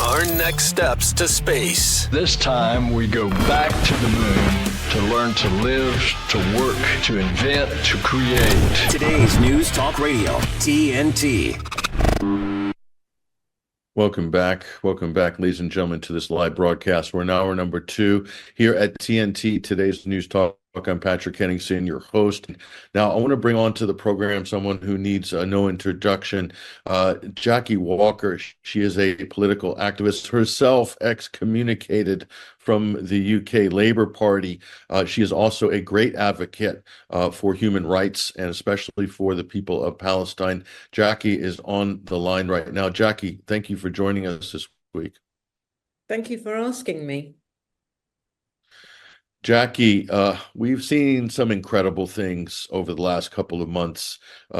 Our next steps to space. This time we go back to the moon to learn to live, to work, to invent, to create. Today's News Talk Radio, TNT. Welcome back, ladies and gentlemen, to this live broadcast. We're in hour number 2 here at TNT, Today's News Talk. I'm Patrick Henningsen, your host. Now, I want to bring on to the program someone who needs no introduction, Jackie Walker. She is a political activist herself, excommunicated from the UK Labour Party. She is also a great advocate for human rights and especially for the people of Palestine. Jackie is on the line right now. Jackie, thank you for joining us this week. Thank you for asking me. Jackie, we've seen some incredible things over the last couple of months.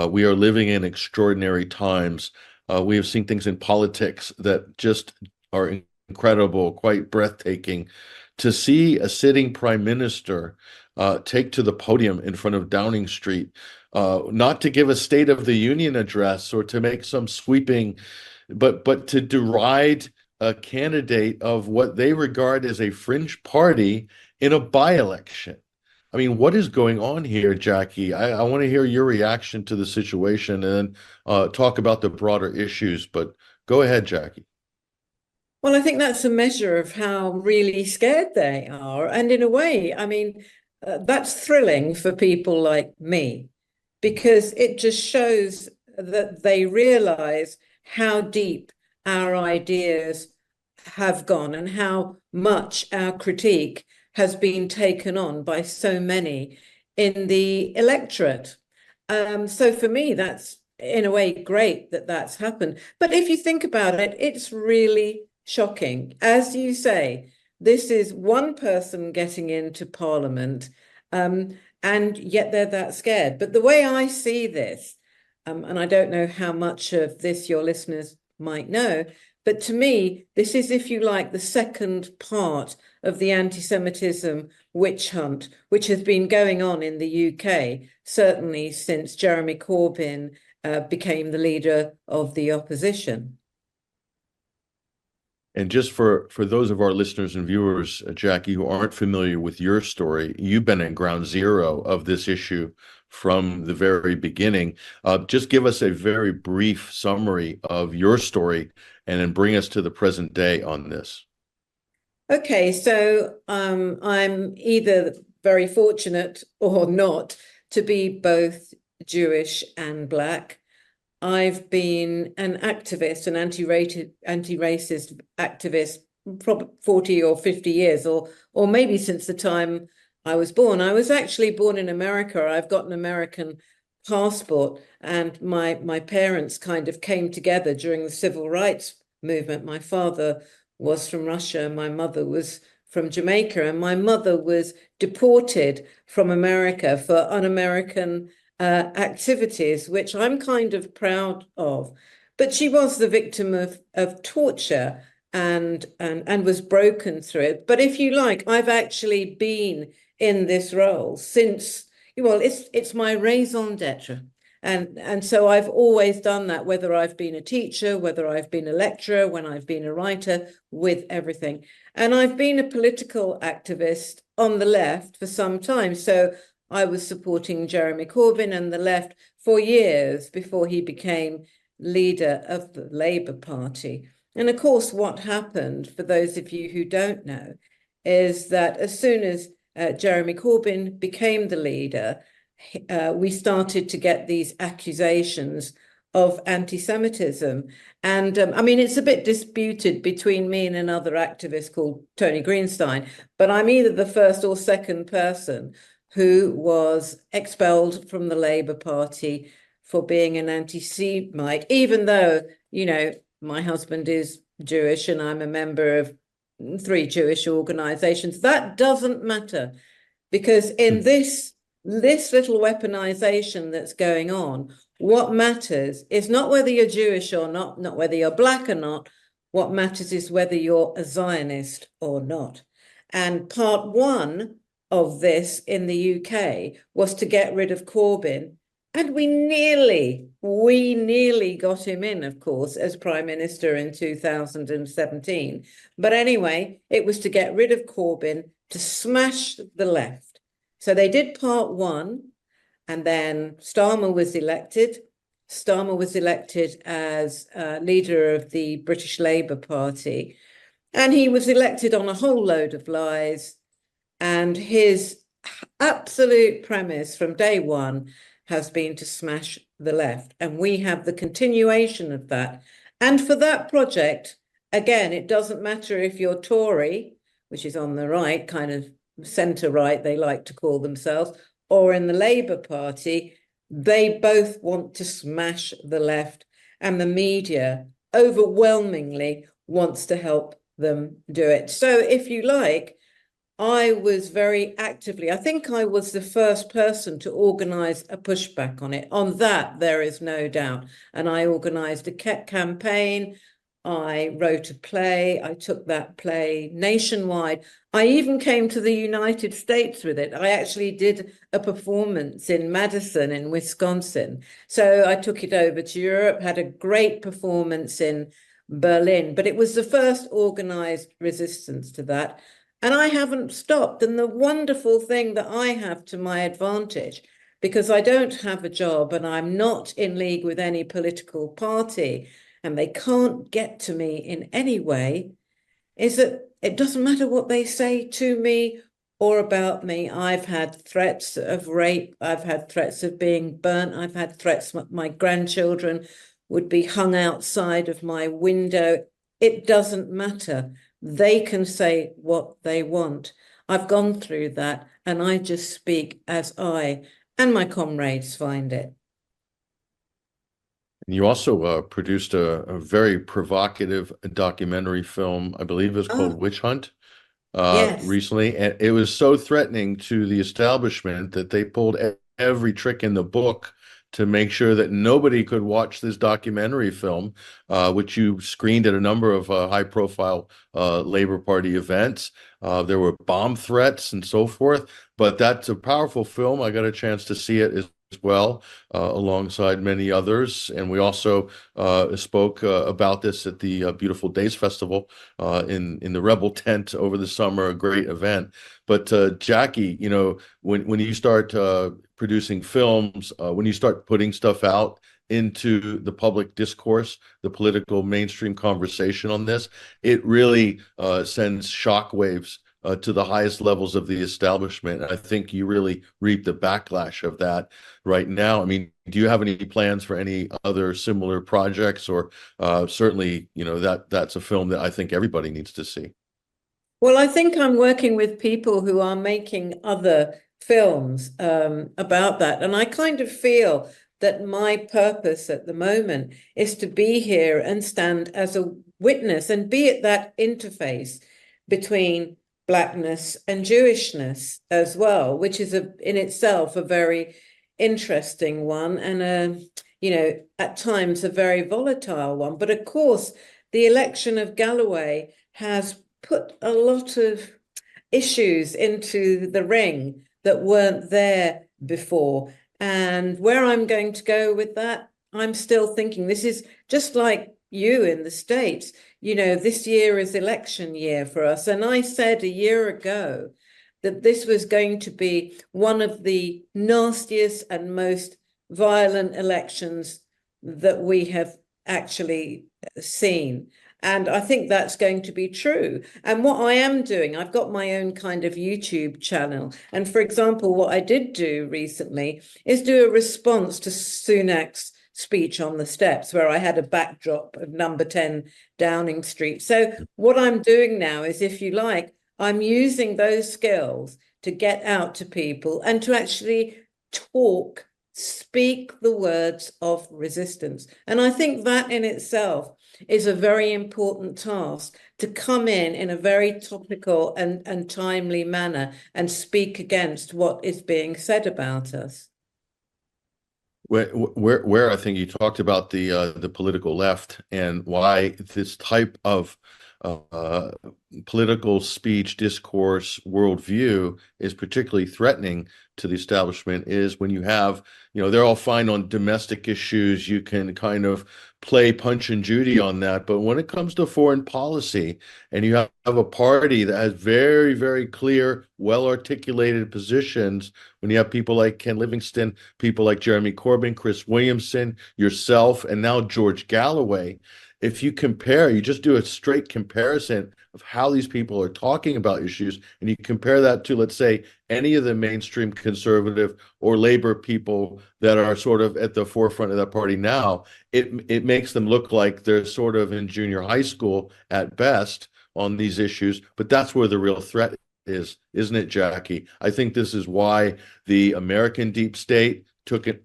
We are living in extraordinary times. We have seen things in politics that just are incredible, quite breathtaking. To see a sitting prime minister take to the podium in front of Downing Street, not to give a State of the Union address or to make some sweeping, but to deride a candidate of what they regard as a fringe party in a by-election. I mean, what is going on here, Jackie? I want to hear your reaction to the situation and then talk about the broader issues, but go ahead, Jackie. Well, I think that's a measure of how really scared they are. And in a way, I mean, that's thrilling for people like me, because it just shows that they realize how deep our ideas have gone and how much our critique has been taken on by so many in the electorate. So for me, that's in a way great that that's happened. But if you think about it, it's really shocking. As you say, this is one person getting into Parliament, and yet they're that scared. But the way I see this, and I don't know how much of this your listeners might know, but to me, this is, if you like, the second part of the anti-Semitism witch hunt, which has been going on in the UK, certainly since Jeremy Corbyn became the leader of the opposition. And just for those of our listeners and viewers, Jackie, who aren't familiar with your story, you've been at ground zero of this issue from the very beginning. Just give us a very brief summary of your story and then bring us to the present day on this. Okay, so I'm either very fortunate or not to be both Jewish and Black. I've been an activist, an anti-racist activist, probably 40 or 50 years, or maybe since the time I was born. I was actually born in America. I've got an American passport, and my parents kind of came together during the civil rights movement. My father was from Russia, my mother was from Jamaica, and my mother was deported from America for un-American activities, which I'm kind of proud of. But she was the victim of torture and was broken through it. But if you like, I've actually been in this role since, well, it's my raison d'etre. And so I've always done that, whether I've been a teacher, whether I've been a lecturer, when I've been a writer, with everything. And I've been a political activist on the left for some time. So I was supporting Jeremy Corbyn and the left for years before he became leader of the Labour Party. And of course, what happened, for those of you who don't know, is that as soon as Jeremy Corbyn became the leader, we started to get these accusations of anti-Semitism. And I mean, it's a bit disputed between me and another activist called Tony Greenstein, but I'm either the first or second person who was expelled from the Labour Party for being an anti-Semite, even though, you know, my husband is Jewish and I'm a member of 3 Jewish organizations. That doesn't matter, because in this little weaponization that's going on, what matters is not whether you're Jewish or not whether you're Black or not. What matters is whether you're a Zionist or not. And part one of this in the UK was to get rid of Corbyn And we nearly got him in, of course, as Prime Minister in 2017. But anyway, it was to get rid of Corbyn, to smash the left. So they did part one, and then Starmer was elected. Starmer was elected as leader of the British Labour Party. And he was elected on a whole load of lies. And his absolute premise from day one has been to smash the left. And we have the continuation of that. And for that project, again, it doesn't matter if you're Tory, which is on the right, kind of centre-right, they like to call themselves, or in the Labour Party, they both want to smash the left. And the media overwhelmingly wants to help them do it. So if you like, I was very actively, I think I was the first person to organise a pushback on it. On that, there is no doubt. And I organised a campaign. I wrote a play. I took that play nationwide. I even came to the United States with it. I actually did a performance in Madison in Wisconsin. So I took it over to Europe, had a great performance in Berlin. But it was the first organised resistance to that. And I haven't stopped. And the wonderful thing that I have to my advantage, because I don't have a job and I'm not in league with any political party, and they can't get to me in any way, is that it doesn't matter what they say to me or about me. I've had threats of rape. I've had threats of being burnt. I've had threats that my grandchildren would be hung outside of my window. It doesn't matter. They can say what they want. I've gone through that, and I just speak as I and my comrades find it. You also produced a very provocative documentary film, I believe it was called Witch Hunt, Yes. recently. And it was so threatening to the establishment that they pulled every trick in the book to make sure that nobody could watch this documentary film, which you screened at a number of high-profile Labor Party events. There were bomb threats and so forth, but that's a powerful film. I got a chance to see it as well, alongside many others. And we also spoke about this at the Beautiful Days Festival in the Rebel Tent over the summer, a great event. But Jackie, you know, when you start producing films, when you start putting stuff out into the public discourse, the political mainstream conversation on this, it really sends shockwaves to the highest levels of the establishment. I think you really reap the backlash of that right now. I mean, do you have any plans for any other similar projects? Or certainly, you know, that's a film that I think everybody needs to see. Well, I think I'm working with people who are making other films about that. And I kind of feel that my purpose at the moment is to be here and stand as a witness and be at that interface between Blackness and Jewishness as well, which is in itself a very interesting one, and you know, at times a very volatile one. But of course, the election of Galloway has put a lot of issues into the ring that weren't there before. And where I'm going to go with that, I'm still thinking. This is just like you in the States. You know, this year is election year for us. And I said a year ago that this was going to be one of the nastiest and most violent elections that we have actually seen. And I think that's going to be true. And what I am doing, I've got my own kind of YouTube channel. And for example, what I did do recently is do a response to Sunak's speech on the steps, where I had a backdrop of number 10 Downing Street. So what I'm doing now is, if you like, I'm using those skills to get out to people and to actually talk, speak the words of resistance. And I think that in itself is a very important task, to come in a very topical and timely manner and speak against what is being said about us. Where I think you talked about the political left and why this type of uh, political speech, discourse, worldview is particularly threatening to the establishment is when you have, they're all fine on domestic issues. You can kind of play Punch and Judy on that. But when it comes to foreign policy and you have a party that has very, very clear, well-articulated positions, when you have people like Ken Livingston, people like Jeremy Corbyn, Chris Williamson, yourself, and now George Galloway, if you compare, you just do a straight comparison of how these people are talking about issues, and you compare that to, let's say, any of the mainstream conservative or labor people that are sort of at the forefront of that party now, it makes them look like they're sort of in junior high school at best on these issues. But that's where the real threat is, isn't it, Jackie? I think this is why the American deep state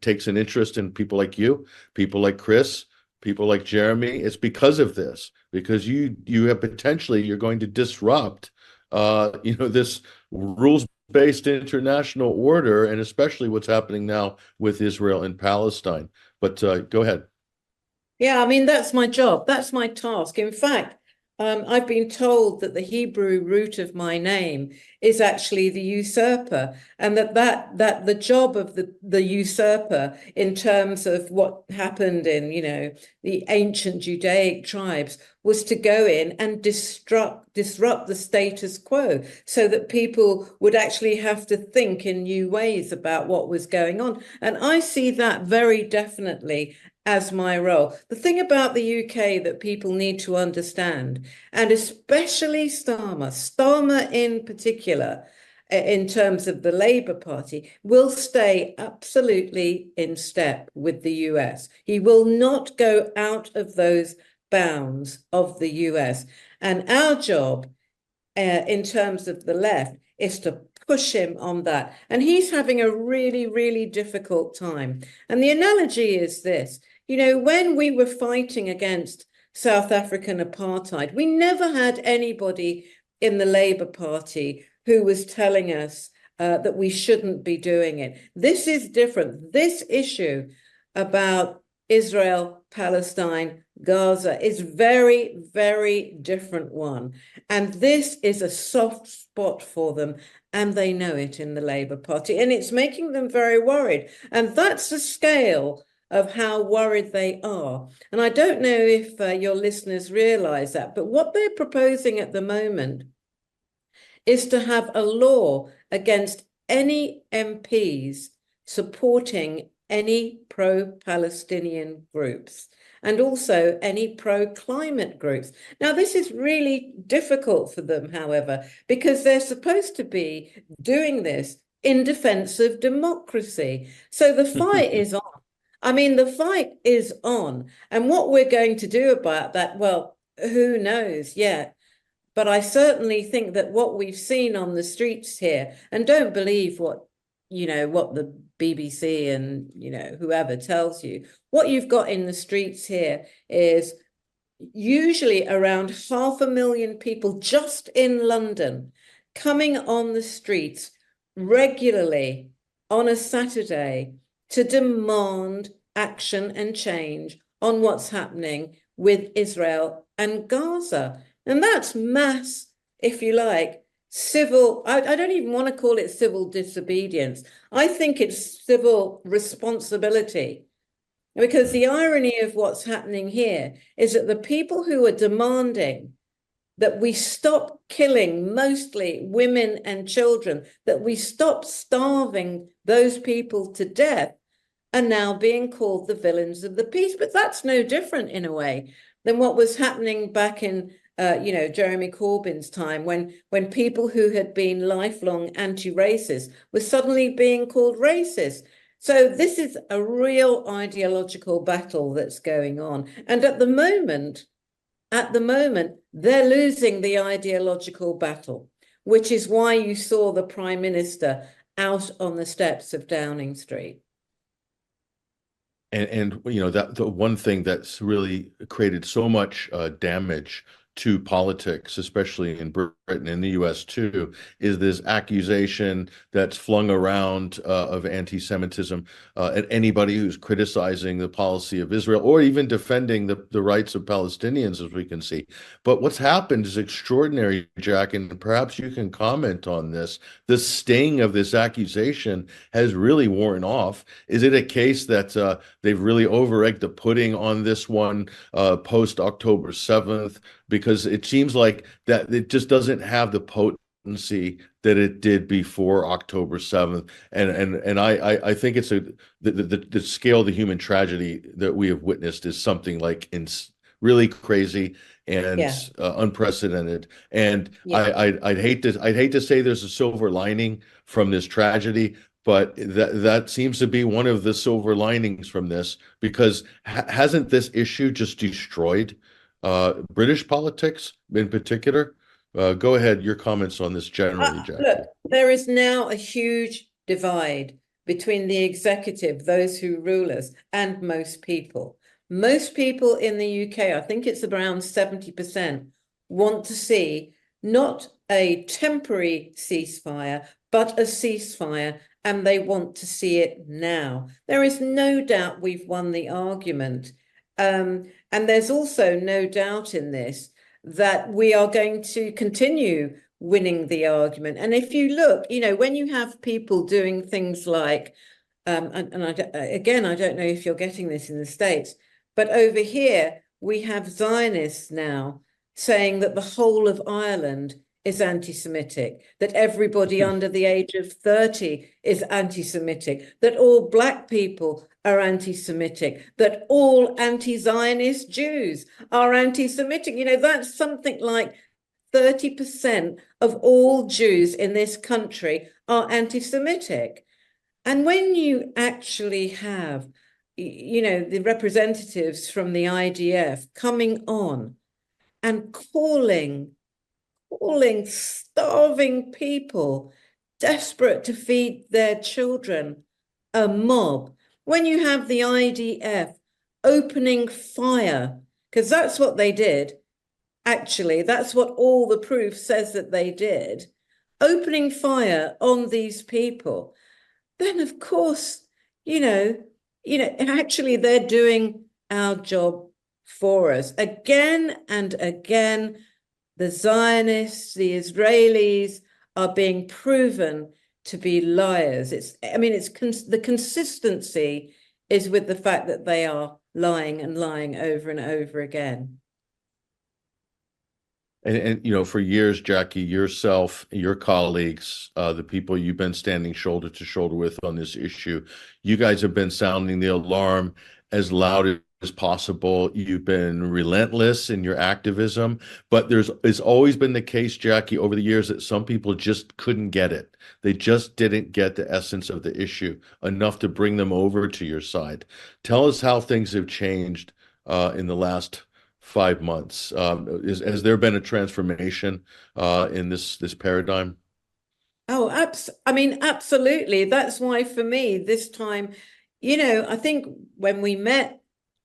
takes an interest in people like you, people like Chris, people like Jeremy. It's because of this, because you have potentially, you're going to disrupt this rules-based international order, and especially what's happening now with Israel and Palestine. But go ahead. Yeah, I mean, that's my job. That's my task. In fact, I've been told that the Hebrew root of my name is actually the usurper, and that the job of the usurper in terms of what happened in, the ancient Judaic tribes was to go in and disrupt the status quo so that people would actually have to think in new ways about what was going on. And I see that very definitely as my role. The thing about the UK that people need to understand, and especially Starmer in particular, in terms of the Labour Party, will stay absolutely in step with the US. He will not go out of those bounds of the US. And our job, in terms of the left, is to push him on that. And he's having a really, really difficult time. And the analogy is this. When we were fighting against South African apartheid, we never had anybody in the Labour Party who was telling us that we shouldn't be doing it. This is different. This issue about Israel, Palestine, Gaza is very, very different one. And this is a soft spot for them. And they know it in the Labour Party. And it's making them very worried. And that's the scale of how worried they are. And I don't know if your listeners realize that, but what they're proposing at the moment is to have a law against any MPs supporting any pro-Palestinian groups and also any pro-climate groups. Now, this is really difficult for them, however, because they're supposed to be doing this in defense of democracy. So the fight is on. I mean, the fight is on. And what we're going to do about that, well, who knows yet? But I certainly think that what we've seen on the streets here, and don't believe what the BBC and, whoever tells you, what you've got in the streets here is usually around 500,000 people just in London coming on the streets regularly on a Saturday to demand action and change on what's happening with Israel and Gaza. And that's mass, if you like, civil, I don't even want to call it civil disobedience. I think it's civil responsibility. Because the irony of what's happening here is that the people who are demanding that we stop killing mostly women and children, that we stop starving those people to death, are now being called the villains of the peace. But that's no different in a way than what was happening back in Jeremy Corbyn's time, when people who had been lifelong anti-racist were suddenly being called racist. So this is a real ideological battle that's going on. And at the moment, they're losing the ideological battle, which is why you saw the Prime Minister out on the steps of Downing Street. And that the one thing that's really created so much damage to politics, especially in Britain and the US too, is this accusation that's flung around of anti-Semitism at anybody who's criticizing the policy of Israel or even defending the rights of Palestinians, as we can see. But what's happened is extraordinary, Jack, and perhaps you can comment on this. The sting of this accusation has really worn off. Is it a case that they've really over-egged the pudding on this one post October 7th? Because it seems like that it just doesn't have the potency that it did before October 7th. And I think it's the scale of the human tragedy that we have witnessed is something like really crazy and unprecedented. And I'd hate to say there's a silver lining from this tragedy, but that seems to be one of the silver linings from this, because hasn't this issue just destroyed British politics in particular? Go ahead, your comments on this generally, Jack. Look, there is now a huge divide between the executive, those who rule us, and most people. Most people in the UK, I think it's around 70%, want to see not a temporary ceasefire, but a ceasefire, and they want to see it now. There is no doubt we've won the argument. And there's also no doubt in this that we are going to continue winning the argument. And if you look, when you have people doing things like, and I don't know if you're getting this in the States, but over here, we have Zionists now saying that the whole of Ireland is anti-Semitic, that everybody under the age of 30 is anti-Semitic, that all Black people are anti-Semitic, that all anti-Zionist Jews are anti-Semitic. That's something like 30% of all Jews in this country are anti-Semitic. And when you actually have, the representatives from the IDF coming on and calling starving people desperate to feed their children a mob, when you have the IDF opening fire, because that's what they did, actually, that's what all the proof says that they did, opening fire on these people, then of course, actually they're doing our job for us. Again and again, the Zionists, the Israelis are being proven to be liars. The consistency is with the fact that they are lying and lying over and over again. And for years, Jackie, yourself, your colleagues, the people you've been standing shoulder to shoulder with on this issue, you guys have been sounding the alarm as loud as possible. You've been relentless in your activism, but it's always been the case, Jackie, over the years that some people just couldn't get it. They just didn't get the essence of the issue enough to bring them over to your side. Tell us how things have changed in the last 5 months. Has there been a transformation in this paradigm? Oh, absolutely. That's why for me, this time, I think when we met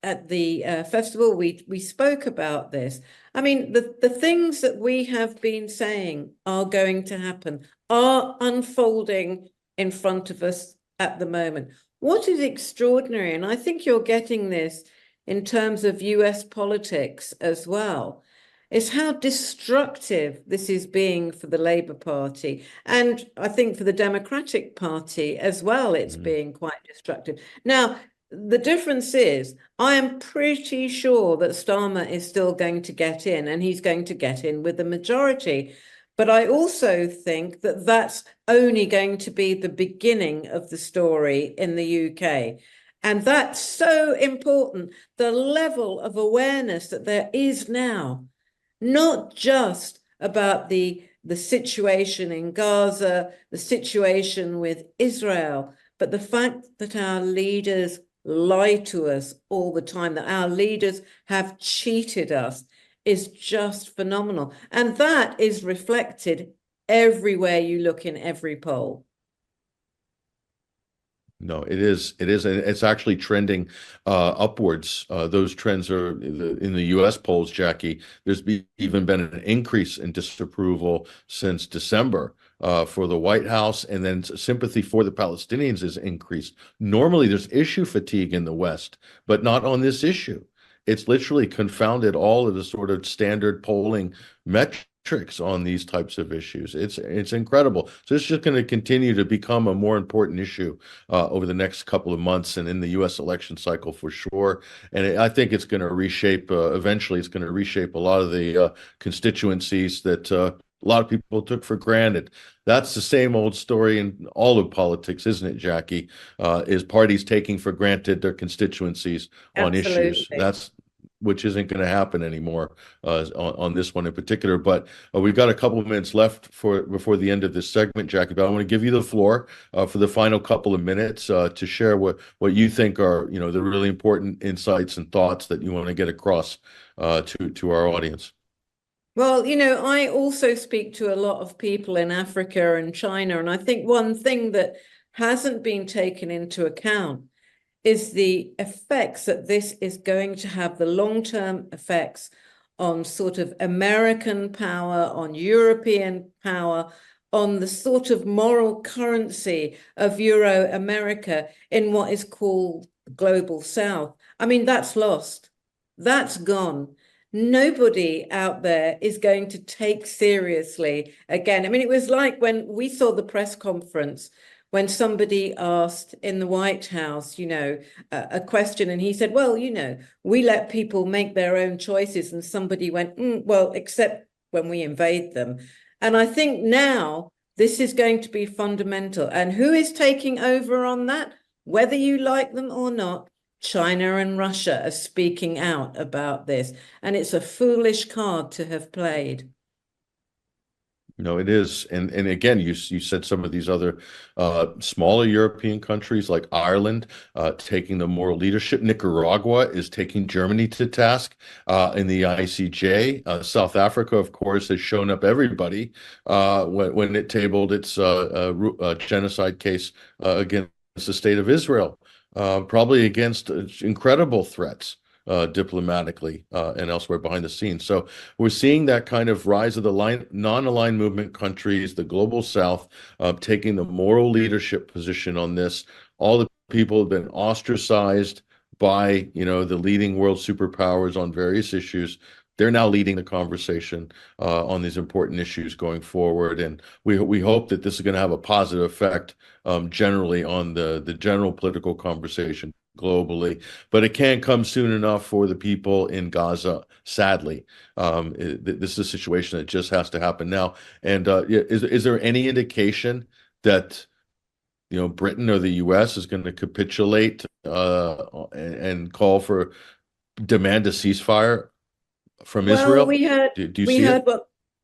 at the festival, we spoke about this. The things that we have been saying are going to happen, are unfolding in front of us at the moment. What is extraordinary, and I think you're getting this in terms of US politics as well, is how destructive this is being for the Labour Party. And I think for the Democratic Party as well, it's being quite destructive. Now, the difference is, I am pretty sure that Starmer is still going to get in, and he's going to get in with the majority. But I also think that that's only going to be the beginning of the story in the UK. And that's so important, the level of awareness that there is now, not just about the situation in Gaza, the situation with Israel, but the fact that our leaders lie to us all the time, that our leaders have cheated us, is just phenomenal. And that is reflected everywhere you look in every poll. No, it is. It is, and it's actually trending upwards. Those trends are in the U.S. polls, Jackie. Even been an increase in disapproval since December for the White House, and then sympathy for the Palestinians is increased. Normally, there's issue fatigue in the West, but not on this issue. It's literally confounded all of the sort of standard polling metrics on these types of issues. It's incredible. So it's just going to continue to become a more important issue over the next couple of months and in the U.S. election cycle for sure. And I think it's going to reshape, eventually it's going to reshape a lot of the constituencies that a lot of people took for granted. That's the same old story in all of politics, isn't it, Jackie? Is parties taking for granted their constituencies on issues. Which isn't going to happen anymore on this one in particular. But we've got a couple of minutes left before the end of this segment, Jackie. But I want to give you the floor for the final couple of minutes to share what you think are the really important insights and thoughts that you want to get across to our audience. Well, I also speak to a lot of people in Africa and China, and I think one thing that hasn't been taken into account is the effects that this is going to have, the long-term effects on sort of American power, on European power, on the sort of moral currency of Euro-America in what is called the Global South. I mean, that's lost. That's gone. Nobody out there is going to take seriously again. I mean, it was like when we saw the press conference when somebody asked in the White House, a question, and he said, well, we let people make their own choices. And somebody went, well, except when we invade them. And I think now this is going to be fundamental. And who is taking over on that? Whether you like them or not, China and Russia are speaking out about this. And it's a foolish card to have played. No, it is. And again, you said some of these other smaller European countries like Ireland taking the moral leadership. Nicaragua is taking Germany to task in the ICJ. South Africa, of course, has shown up everybody when it tabled its genocide case against the state of Israel, probably against incredible threats. Diplomatically and elsewhere behind the scenes. So we're seeing that kind of rise of the non-aligned movement countries, the global South, taking the moral leadership position on this. All the people have been ostracized by, the leading world superpowers on various issues. They're now leading the conversation on these important issues going forward. And we hope that this is going to have a positive effect generally on the general political conversation globally, but it can't come soon enough for the people in Gaza. Sadly, this is a situation that just has to happen now. And is there any indication that Britain or the U.S. is going to capitulate and call for demand a ceasefire from Israel? We heard. Do you see it?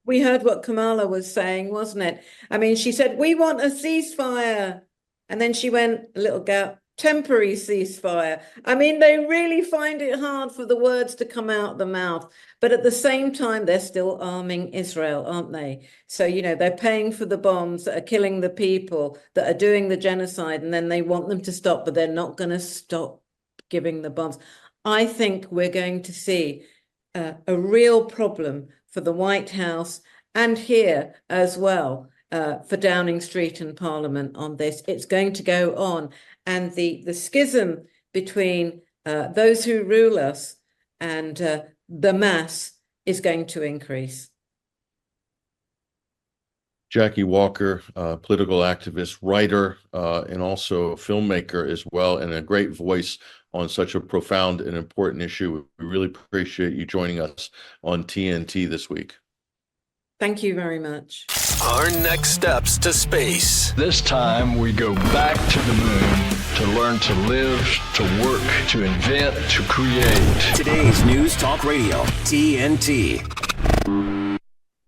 We heard what Kamala was saying, wasn't it? I mean, she said we want a ceasefire, and then she went a little gap. Temporary ceasefire. I mean, they really find it hard for the words to come out of the mouth. But at the same time, they're still arming Israel, aren't they? So, they're paying for the bombs that are killing the people, that are doing the genocide, and then they want them to stop, but they're not going to stop giving the bombs. I think we're going to see a real problem for the White House and here as well for Downing Street and Parliament on this. It's going to go on. And the schism between those who rule us and the mass is going to increase. Jackie Walker, political activist, writer, and also a filmmaker as well, and a great voice on such a profound and important issue. We really appreciate you joining us on TNT this week. Thank you very much. Our next steps to space. This time we go back to the moon to learn to live, to work, to invent, to create. Today's News Talk Radio, TNT.